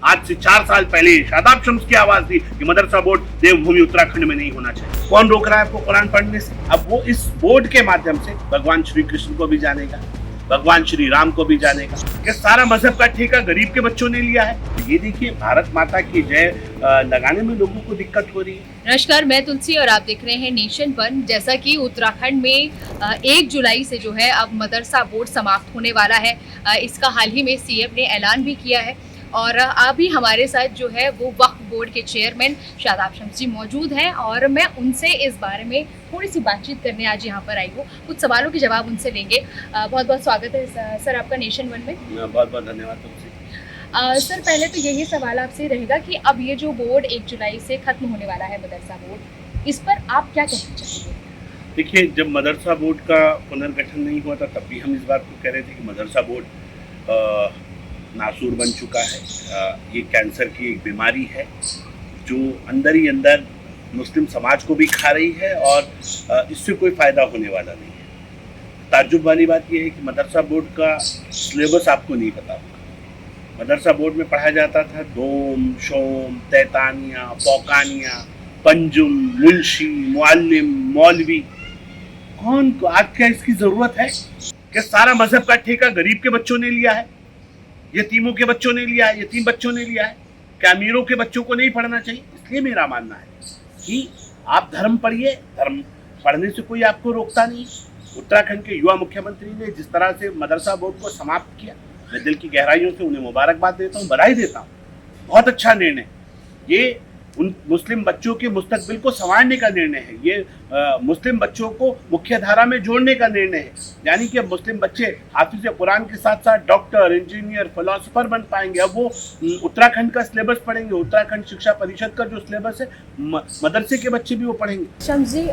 आज से 4 साल पहले शादाब शम्स की आवाज थी कि मदरसा बोर्ड देवभूमि उत्तराखंड में नहीं होना चाहिए। कौन रोक रहा है आपको कुरान पढ़ने से? अब वो इस बोर्ड के माध्यम से भगवान श्री कृष्ण को भी जानेगा, भगवान श्री राम को भी जानेगा। ये सारा मजहब का ठेका गरीब के बच्चों ने लिया है। ये देखिए, भारत माता की जय लगाने में लोगों को दिक्कत हो रही है। नमस्कार, मैं तुलसी और आप देख रहे हैं नेशन वन। जैसा कि उत्तराखंड में 1 जुलाई से जो है अब मदरसा बोर्ड समाप्त होने वाला है। इसका हाल ही में सीएम ने ऐलान भी किया है और अभी हमारे साथ जो है वो वक्फ बोर्ड के चेयरमैन शादाब शम्स जी मौजूद हैं और मैं उनसे इस बारे में थोड़ी सी बातचीत करने आज यहाँ पर आई हूँ। कुछ सवालों के जवाब उनसे लेंगे। बहुत बहुत स्वागत है सर आपका नेशन वन में। बहुत बहुत धन्यवाद तुमसे। सर, पहले तो यही सवाल आपसे रहेगा कि अब ये जो बोर्ड 1 जुलाई से खत्म होने वाला है मदरसा बोर्ड, इस पर आप क्या कहना चाहेंगे? देखिए, जब मदरसा बोर्ड का पुनर्गठन नहीं हुआ था तब भी हम इस बात को कह रहे थे कि मदरसा बोर्ड नासूर बन चुका है। ये कैंसर की एक बीमारी है जो अंदर ही अंदर मुस्लिम समाज को भी खा रही है और इससे कोई फ़ायदा होने वाला नहीं है। ताज्जुब वाली बात यह है कि मदरसा बोर्ड का सिलेबस आपको नहीं पता होगा। मदरसा बोर्ड में पढ़ाया जाता था दोम, शोम, तैतानिया, पौकानिया, पंजुम, मुंशी, मुअल्लिम, मौलवी। कौन को आज क्या इसकी ज़रूरत है? क्या सारा मजहब का ठेका गरीब के बच्चों ने लिया है, यतीमों के बच्चों ने लिया है, यतीम बच्चों ने लिया है? क्या अमीरों के बच्चों को नहीं पढ़ना चाहिए? इसलिए मेरा मानना है कि आप धर्म पढ़िए, धर्म पढ़ने से कोई आपको रोकता नहीं। उत्तराखंड के युवा मुख्यमंत्री ने जिस तरह से मदरसा बोर्ड को समाप्त किया, मैं दिल की गहराइयों से उन्हें मुबारकबाद देता हूँ, बधाई देता हूँ। बहुत अच्छा निर्णय। ये उन मुस्लिम बच्चों के मुस्तकबिल को संवारने का निर्णय है। ये मुस्लिम बच्चों को मुख्य धारा में जोड़ने का निर्णय है। यानी कि अब मुस्लिम बच्चे हाफिज कुरान के साथ साथ डॉक्टर, इंजीनियर, फिलोसोफर बन पाएंगे। अब वो उत्तराखंड का सिलेबस पढ़ेंगे। उत्तराखंड शिक्षा परिषद का जो सिलेबस है, मदरसे के बच्चे भी वो पढ़ेंगे। शम्स जी,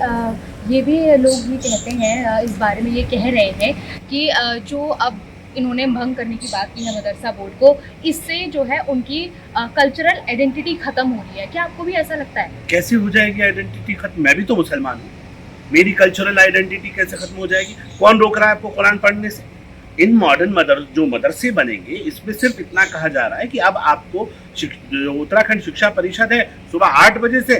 ये भी लोग ये कहते हैं, इस बारे में ये कह रहे हैं कि जो अब इन्होंने भंग करने की बात की है मदरसा बोर्ड को, इससे जो है उनकी कल्चरल आइडेंटिटी खत्म हो रही है। क्या आपको भी ऐसा लगता है? कैसे हो जाएगी आइडेंटिटी खत्म? मैं भी तो मुसलमान हूँ, मेरी कल्चरल आइडेंटिटी कैसे खत्म हो जाएगी? कौन रोक रहा है आपको कुरान पढ़ने से? इन मॉडर्न जो मदरसे बनेंगे, इसमें सिर्फ इतना कहा जा रहा है कि अब आपको उत्तराखंड शिक्षा परिषद है, सुबह 8 बजे से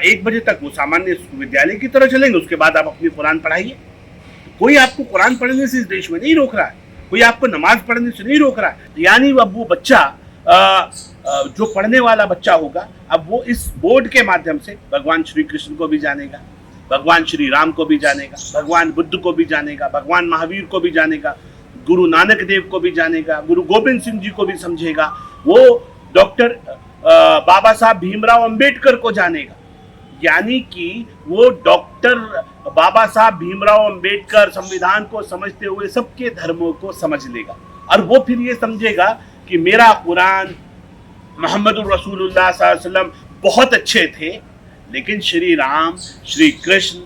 1 बजे तक वो सामान्य विद्यालय की तरह चलेंगे। उसके बाद आप अपनी कुरान पढ़ाइए। कोई आपको कुरान पढ़ने से इस देश में नहीं रोक रहा है, कोई आपको नमाज पढ़ने से नहीं रोक रहा है। यानी अब वो बच्चा जो पढ़ने वाला बच्चा होगा, अब वो इस बोर्ड के माध्यम से भगवान श्री कृष्ण को भी जानेगा, भगवान श्री राम को भी जानेगा, भगवान बुद्ध को भी जानेगा, भगवान महावीर को भी जानेगा, गुरु नानक देव को भी जानेगा, गुरु गोविंद सिंह जी को भी समझेगा, वो डॉक्टर बाबा साहब भीमराव अंबेडकर को जानेगा। यानी कि वो डॉक्टर बाबा साहब भीमराव अंबेडकर संविधान को समझते हुए सबके धर्मों को समझ लेगा और वो फिर ये समझेगा कि मेरा कुरान, मोहम्मदुर रसूलुल्लाह सल्लल्लाहु अलैहि वसल्लम बहुत अच्छे थे, लेकिन श्री राम, श्री कृष्ण,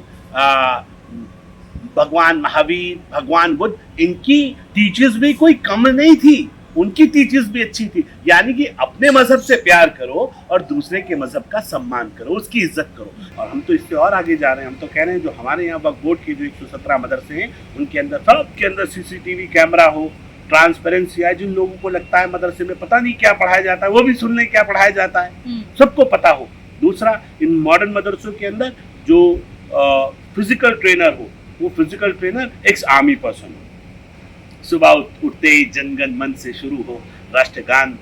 भगवान महावीर, भगवान बुद्ध, इनकी टीचर्स भी कोई कम नहीं थी, उनकी टीचर्स भी अच्छी थी। यानी कि अपने मजहब से प्यार करो और दूसरे के मजहब का सम्मान करो, उसकी इज्जत करो। और हम तो इससे और आगे जा रहे हैं। हम तो कह रहे हैं जो हमारे यहाँ वक्फ बोर्ड के जो 117 मदरसे हैं, उनके अंदर सबके अंदर CCTV कैमरा हो, ट्रांसपेरेंसी है। जिन लोगों को लगता है मदरसे में पता नहीं क्या पढ़ाया जाता है, वो भी सुन लें क्या पढ़ाया जाता है, सबको पता हो। दूसरा, इन मॉडर्न मदरसों के अंदर जो फिजिकल ट्रेनर हो, वो physical trainer ex army person हो। सुबह उठते ही जनगण मन से शुरू हो, राष्ट्रगान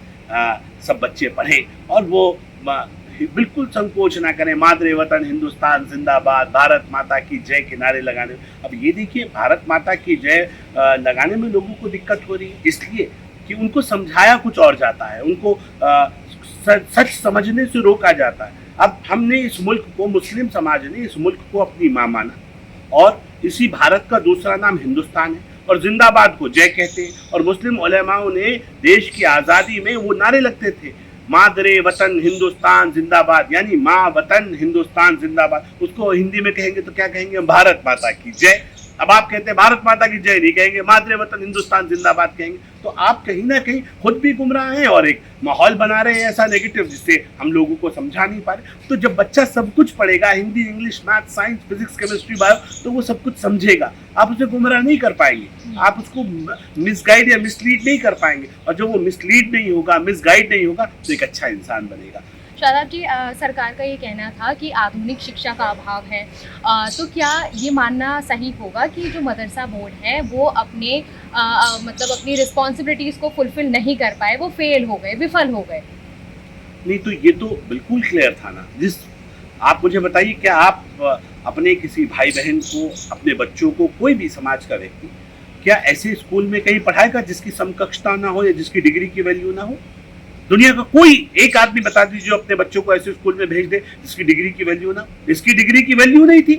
सब बच्चे पढ़ें और वो बिल्कुल संकोच ना करें, मादरे वतन हिंदुस्तान जिंदाबाद, भारत माता की जय के नारे लगाने। अब ये देखिए, भारत माता की जय लगाने में लोगों को दिक्कत हो रही है, इसलिए कि उनको समझाया कुछ और जाता है, उनको सच समझने से रोका जाता है। अब हमने इस मुल्क को, मुस्लिम समाज ने इस मुल्क को अपनी माँ माना और इसी भारत का दूसरा नाम हिंदुस्तान है और जिंदाबाद को जय कहते हैं। और मुस्लिम उलेमाओं ने देश की आज़ादी में वो नारे लगते थे, मादरे वतन हिंदुस्तान जिंदाबाद, यानी माँ वतन हिंदुस्तान जिंदाबाद। उसको हिंदी में कहेंगे तो क्या कहेंगे? भारत माता की जय। अब आप कहते हैं भारत माता की जय नहीं कहेंगे, मातृ वतन हिंदुस्तान जिंदाबाद कहेंगे, तो आप कहीं ना कहीं खुद भी गुमराह हैं और एक माहौल बना रहे हैं ऐसा नेगेटिव जिससे हम लोगों को समझा नहीं पा रहे। तो जब बच्चा सब कुछ पढ़ेगा, Hindi, English, math, science, physics, chemistry, bio, तो वो सब कुछ समझेगा। आप उसे गुमराह नहीं कर पाएंगे, आप उसको मिसगाइड या मिसलीड नहीं कर पाएंगे, और जब वो मिसलीड नहीं होगा, मिसगाइड नहीं होगा, तो एक अच्छा इंसान बनेगा। शादाब जी, सरकार का ये कहना था कि आधुनिक शिक्षा का अभाव है, तो क्या ये मानना सही होगा कि जो मदरसा बोर्ड है वो अपने मतलब अपनी रिस्पॉन्सिबिलिटीज़ को फुलफिल नहीं कर पाए, वो फेल हो गए, विफल हो गए? नहीं, तो ये तो बिल्कुल क्लियर था ना। आप मुझे बताइए, क्या आप अपने किसी भाई बहन को, अपने बच्चों को, कोई भी समाज का व्यक्ति क्या ऐसे स्कूल में कहीं पढ़ाएगा जिसकी समकक्षता ना हो या जिसकी डिग्री की वैल्यू ना हो? दुनिया का कोई एक आदमी बता दीजिए जो अपने बच्चों को ऐसे स्कूल में भेज दे जिसकी डिग्री की वैल्यू ना। इसकी डिग्री की वैल्यू नहीं थी,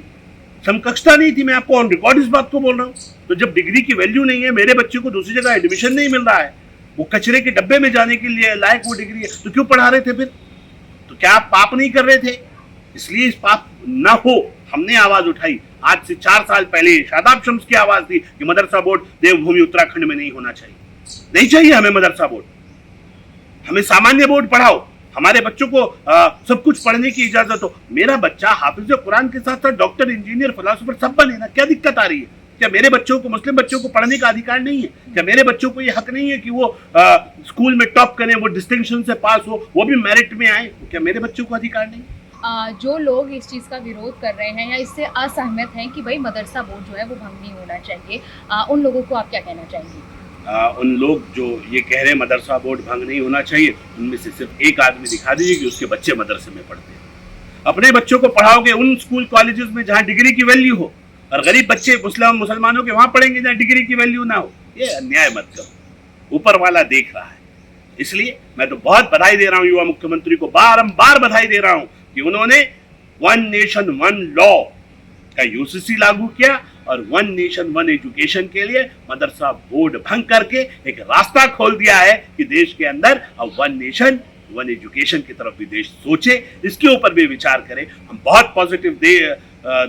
समकक्षता नहीं थी, मैं आपको ऑन रिकॉर्ड इस बात को बोल रहा हूँ। तो जब डिग्री की वैल्यू नहीं है, मेरे बच्चे को दूसरी जगह एडमिशन नहीं मिल रहा है, वो कचरे के डब्बे में जाने के लिए लायक वो डिग्री है, तो क्यों पढ़ा रहे थे फिर? तो क्या आप पाप नहीं कर रहे थे? इसलिए इस पाप ना हो हमने आवाज उठाई। आज से 4 साल पहले शादाब शम्स की आवाज थी कि मदरसा बोर्ड देवभूमि उत्तराखंड में नहीं होना चाहिए। नहीं चाहिए हमें मदरसा बोर्ड, हमें सामान्य बोर्ड पढ़ाओ, हमारे बच्चों को सब कुछ पढ़ने की इजाजत हो। मेरा बच्चा हाफिज कुरान के साथ साथ डॉक्टर, इंजीनियर, फिलोसोफर सब बने ना, क्या दिक्कत आ रही है? क्या मेरे बच्चों को, मुस्लिम बच्चों को पढ़ने का अधिकार नहीं है? क्या मेरे बच्चों को ये हक नहीं है कि वो स्कूल में टॉप करें, वो डिस्टिंक्शन से पास हो, वो भी मेरिट में आए? क्या मेरे बच्चों को अधिकार नहीं? जो लोग इस चीज़ का विरोध कर रहे हैं या इससे असहमत हैं कि भाई मदरसा बोर्ड जो है वो भंग नहीं होना चाहिए, उन लोगों को आप क्या कहना चाहेंगे? उन लोग जो ये कह रहे हैं मदरसा बोर्ड भंग नहीं होना चाहिए, उनमें से सिर्फ एक आदमी दिखा दीजिए कि उसके बच्चे मदरसे में पढ़ते हैं। अपने बच्चों को पढ़ाओगे उन स्कूल कॉलेजेस में जहाँ डिग्री की वैल्यू हो, और गरीब बच्चे मुसलमानों के वहाँ पढ़ेंगे जहाँ डिग्री की वैल्यू ना हो। ये अन्याय मत करो, ऊपर वाला देख रहा है। इसलिए मैं तो बहुत बधाई दे रहा हूँ युवा मुख्यमंत्री को, बारंबार बधाई दे रहा हूँ कि उन्होंने वन नेशन वन लॉ का यूसीसी लागू किया और वन नेशन वन एजुकेशन के लिए मदरसा बोर्ड भंग करके एक रास्ता खोल दिया है कि देश के अंदर अब वन नेशन वन एजुकेशन की तरफ भी देश सोचे, इसके ऊपर भी विचार करे। हम बहुत पॉजिटिव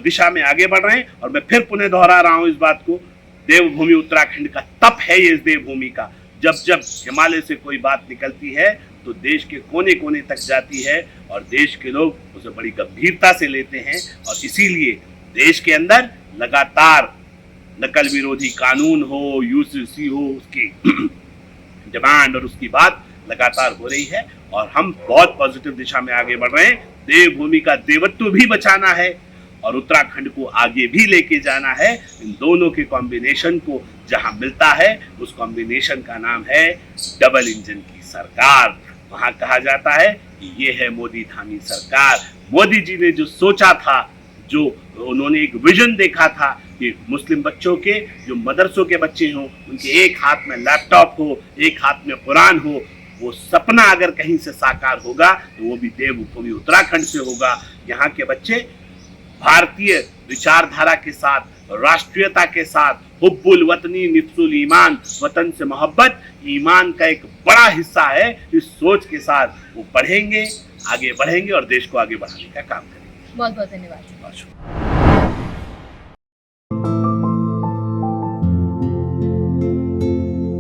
दिशा में आगे बढ़ रहे हैं, और मैं फिर पुनः दोहरा रहा हूं इस बात को, देवभूमि उत्तराखंड का तप है ये। इस देवभूमि का जब जब हिमालय से कोई बात निकलती है तो देश के कोने कोने तक जाती है, और देश के लोग उसे बड़ी गंभीरता से लेते हैं। और इसीलिए देश के अंदर लगातार नकल विरोधी कानून हो, यूसीसी हो, उसकी डिमांड और उसकी बात लगातार हो रही है, और हम बहुत पॉजिटिव दिशा में आगे बढ़ रहे हैं। देवभूमि का देवत्व भी बचाना है और उत्तराखंड को आगे भी लेके जाना है। इन दोनों के कॉम्बिनेशन को जहां मिलता है, उस कॉम्बिनेशन का नाम है डबल इंजन की सरकार। वहां कहा जाता है कि ये है मोदी धामी सरकार। मोदी जी ने जो सोचा था, जो उन्होंने एक विजन देखा था कि मुस्लिम बच्चों के, जो मदरसों के बच्चे हों, उनके एक हाथ में लैपटॉप हो, एक हाथ में कुरान हो, वो सपना अगर कहीं से साकार होगा तो वो भी देवभूमि उत्तराखंड से होगा। यहाँ के बच्चे भारतीय विचारधारा के साथ, राष्ट्रीयता के साथ, हुब्बुल वतनी निफ्सुल ईमान, वतन से मोहब्बत ईमान का एक बड़ा हिस्सा है। इस सोच के साथ वो पढ़ेंगे, आगे बढ़ेंगे और देश को आगे बढ़ाने का काम करेंगे। बहुत बहुत धन्यवाद।